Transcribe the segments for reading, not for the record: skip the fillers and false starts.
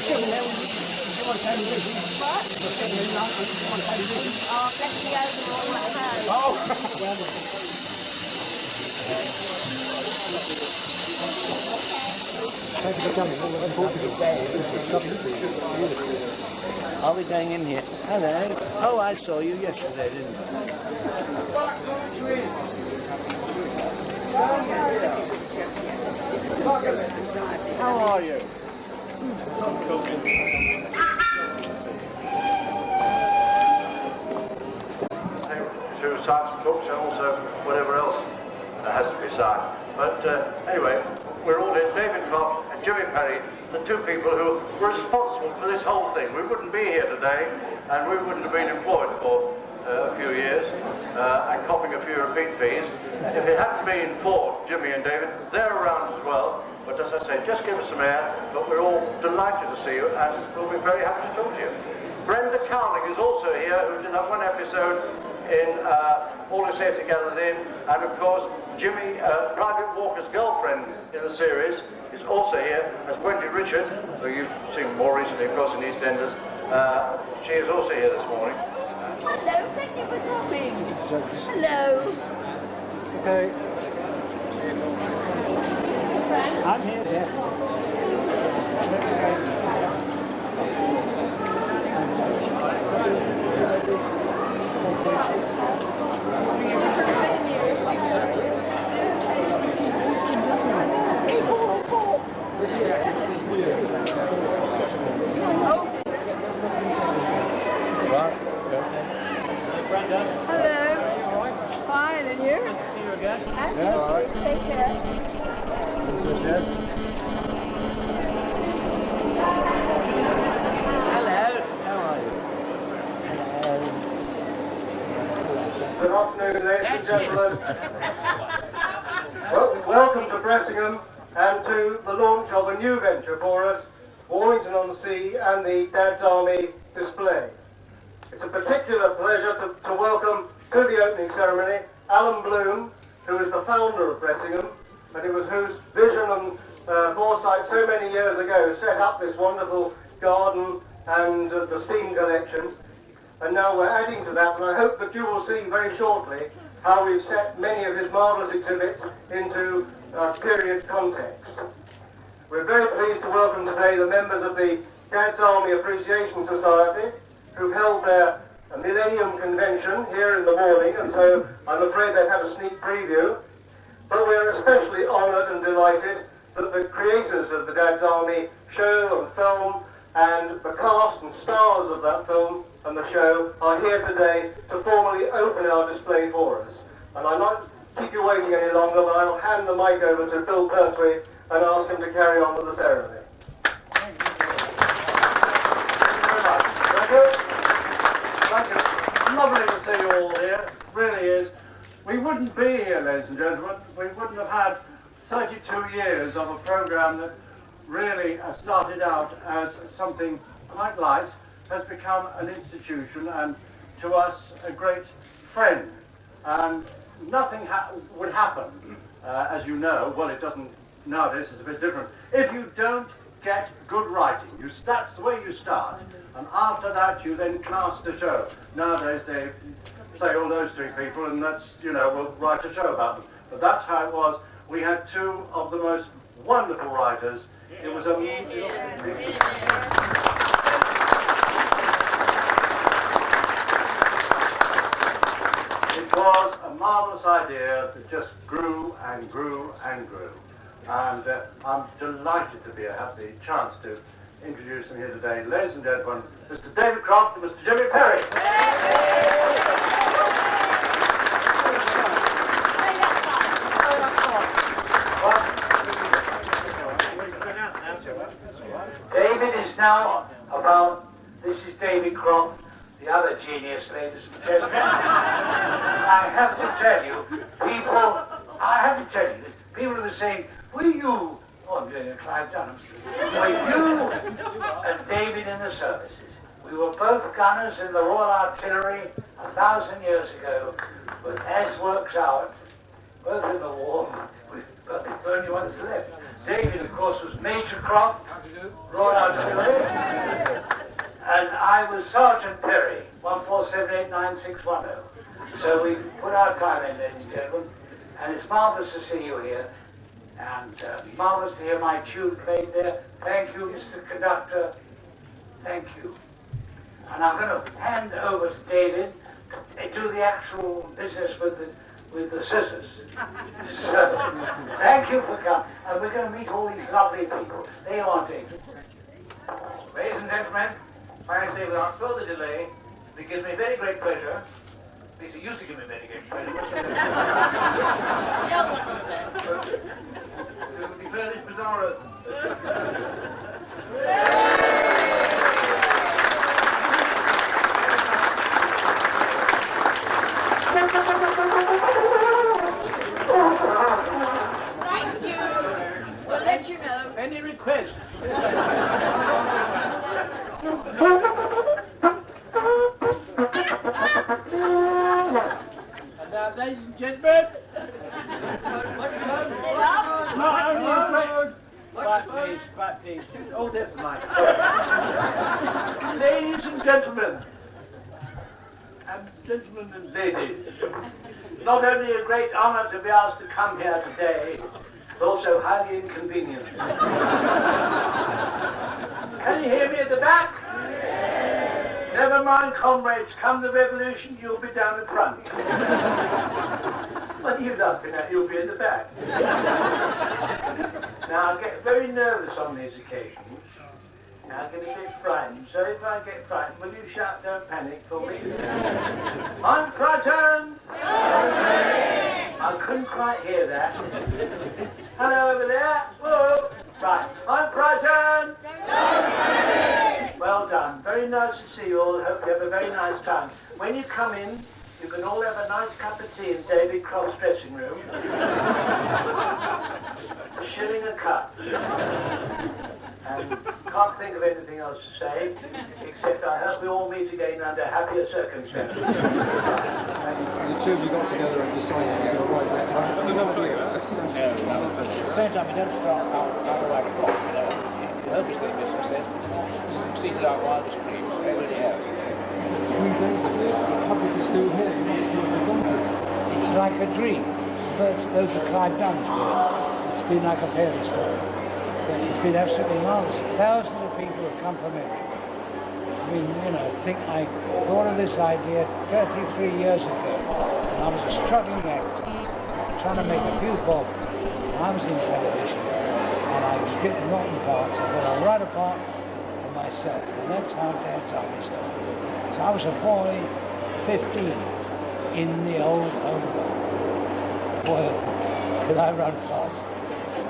Thank you for coming. Are we going in here? Hello. Oh, I saw you yesterday, didn't I? How are you? To sign some books and also whatever else has to be signed. But anyway, we're all here, David Croft and Jimmy Perry, the two people who were responsible for this whole thing. We wouldn't be here today, and we wouldn't have been employed for a few years, and copping a few repeat fees. If it hadn't been for Jimmy and David, they're around as well. But as I say, just give us some air, but we're all delighted to see you, and we'll be very happy to talk to you. Brenda Cowling is also here, who did that one episode in All Is Here Together In, and of course, Jimmy, Private Walker's girlfriend in the series, is also here, as Wendy Richard, who you've seen more recently, of course, in EastEnders. She is also here this morning. Hello, thank you for coming. Hello. Okay. Frank? I'm here, yeah. Hello. Fine, and you? Good to see you again. And take care. Hello. How are you? Good afternoon, ladies and gentlemen. Well, welcome to Bressingham and to the launch of a new venture for us, Warrington-on-Sea and the Dad's Army display. It's a particular pleasure to welcome to the opening ceremony Alan Bloom, who is the founder of Bressingham, and whose vision and foresight so many years ago set up this wonderful garden and the steam collection. And now we're adding to that, and I hope that you will see very shortly how we've set many of his marvellous exhibits into period context. We're very pleased to welcome today the members of the Dad's Army Appreciation Society, who've held their Millennium Convention here in the morning, and so I'm afraid they've had a sneak preview. But we're especially honoured and delighted that the creators of the Dad's Army show and film and the cast and stars of that film and the show are here today to formally open our display for us. And I'll not keep you waiting any longer, but I'll hand the mic over to Bill Pertwee and ask him to carry on with the ceremony. Thank you very much. Thank you. Thank you. Lovely to see you all here. It really is. We wouldn't be here, ladies and gentlemen. We wouldn't have had 32 years of a programme that really started out as something quite light, has become an institution and to us a great friend. And nothing would happen, as you know, well it doesn't nowadays, it's a bit different, if you don't get good writing. That's the way you start. And after that you then cast a show. Nowadays they say, oh, those three people, and that's, you know, we'll write a show about them. But that's how it was. We had two of the most wonderful writers. It was a... It was a marvellous idea that just grew and grew and grew. And I'm delighted to have the chance to introduce them here today. Ladies and gentlemen, Mr. David Croft and Mr. Jimmy Perry. David is now about, this is David Croft, the other genius, ladies and gentlemen. I have to tell you, people are saying, were you, oh, I'm doing a Clive Dunn, were you and David in the services? We were both gunners in the Royal Artillery 1,000 years ago, but as works out, both in the war, we're the only ones left. David, of course, was Major Croft, brought out to it. And I was Sergeant Perry, 14789-610. So we put our time in, ladies and gentlemen, and it's marvellous to see you here, and marvellous to hear my tune played there. Thank you, Mr. Conductor. Thank you. And I'm going to hand over to David to do the actual business with the scissors. So, thank you for coming. And we're going to meet all these lovely people. There you are, David. Ladies and gentlemen, I say without further delay, it gives me very great pleasure. At least it used to give me very great pleasure. To declare this bizarre open. Thank you. We'll let you know. Any requests? And now, ladies and gentlemen, not only a great... But please. Oh, that's mine. Ladies and gentlemen, and ladies, not only a great honour to be asked to come here today, but also highly inconvenient. Can you hear me at the back? Never mind, comrades, come the revolution, you'll be down in front. What are you laughing at? You'll be in the back. Now, I get very nervous on these occasions. I get a bit frightened, so if I get frightened, will you shout, don't panic for me? I'm frightened! I couldn't quite hear that. Hello over there. Whoa! Right, I'm frightened! Well done. Very nice to see you all. Hope you have a very nice time. When you come in, you can all have a nice cup of tea in David Croft's dressing room. A shilling a cup. And can't think of anything else to say, except I hope we all meet again under happier circumstances. The two of you got together and decided to go right this time. At the same time, we don't start out like a clock, you know. You hope it's going to be a success, but it's succeeded our wildest dreams. They really have. 3 days ago, the public is still here. You must have gone to. It's like a dream. First, those are Clive Dunn's words. It's been like a fairy story. But it's been absolutely marvellous. Thousands of people have come from everywhere. I mean, you know, I thought of this idea 33 years ago. And I was a struggling actor, trying to make a few bob. I was in television, and I was getting rotten parts. I thought I'll write a part for myself. And that's how Dad's Army started. So I was a boy, 15, in the old home. Boy, could I run fast.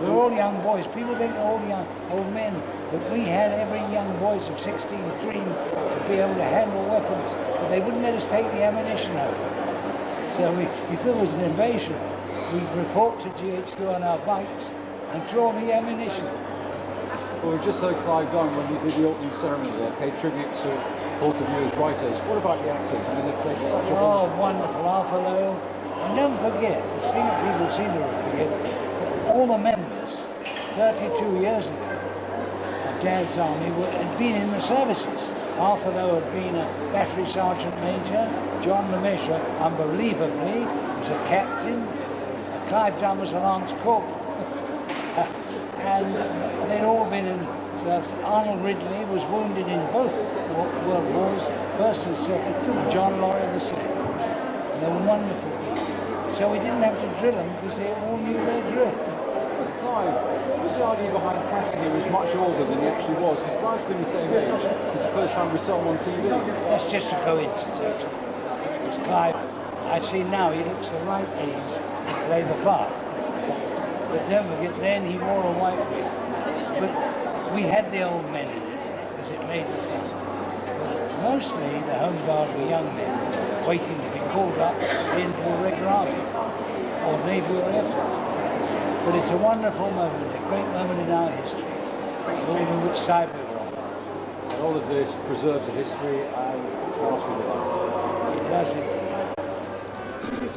We were all young boys. People think all young, old men. But we had every young boys of 16 dream to be able to handle weapons. But they wouldn't let us take the ammunition out. So if there was an invasion, we'd report to GHQ on our bikes and draw the ammunition. Well, we just heard Clive Dunn when we did the opening ceremony there, paid tribute to both of you as writers. What about the actors? I mean, they played such a... Oh, wonderful, Arthur Lowe. And don't forget, the thing that people seem to forget, all the members, 32 years ago, of Dad's Army had been in the services. Arthur Lowe had been a battery sergeant major. John Lemesher, unbelievably, was a captain. Clive Dunn was a lance corporal. And they'd all been in service. Arnold Ridley was wounded in both World Wars, first and second, and John Laurie the second. And they were wonderful people. So we didn't have to drill them because they all knew their drill. Clive, what was the idea behind casting him as much older than he actually was? Because Clive's been the same age since the first time we saw him on TV. That's just a coincidence, actually. Because Clive, I see now he looks the right age to play the part. But don't forget, then he wore a white wig. But we had the old men in it, because it made the thing. But mostly the Home Guard were young men, waiting to be called up into the regular army, or Navy or Air Force. But it's a wonderful moment, a great moment in our history, all of which side we were on. And all of this preserves the history and tells you about it. It does it.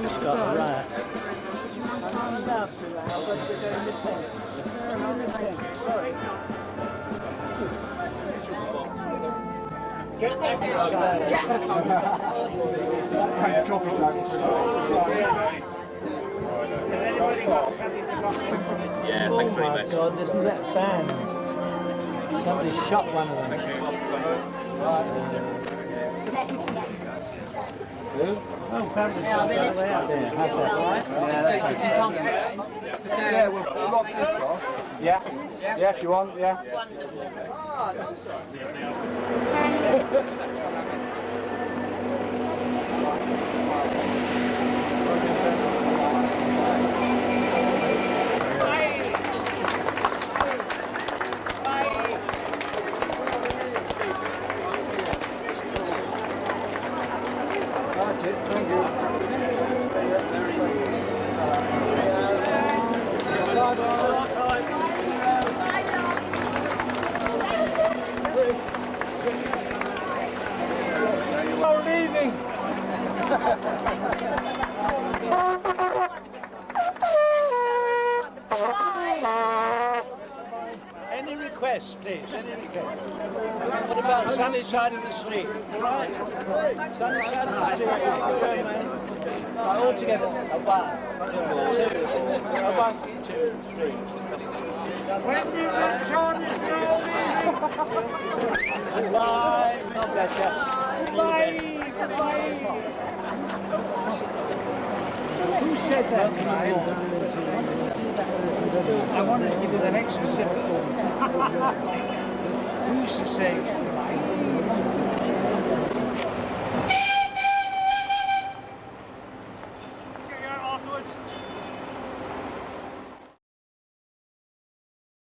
It's got right. Sorry. Yeah, thanks very much. Oh my God, isn't that fan? Somebody shot one of them. Oh, apparently it's all the way out there. How's that, right? Yeah, we'll lock this off. Yeah? Yeah, if you want, yeah. Any requests, please? Any requests? What about sunny side of the street? Right. Sunny side of the street. Right, all together. A one, two, a one, two, three. When you John is Goodbye. God bless you. Goodbye. Goodbye. Who said that, Clive? I wanted to give you that extra sip. Who used to say,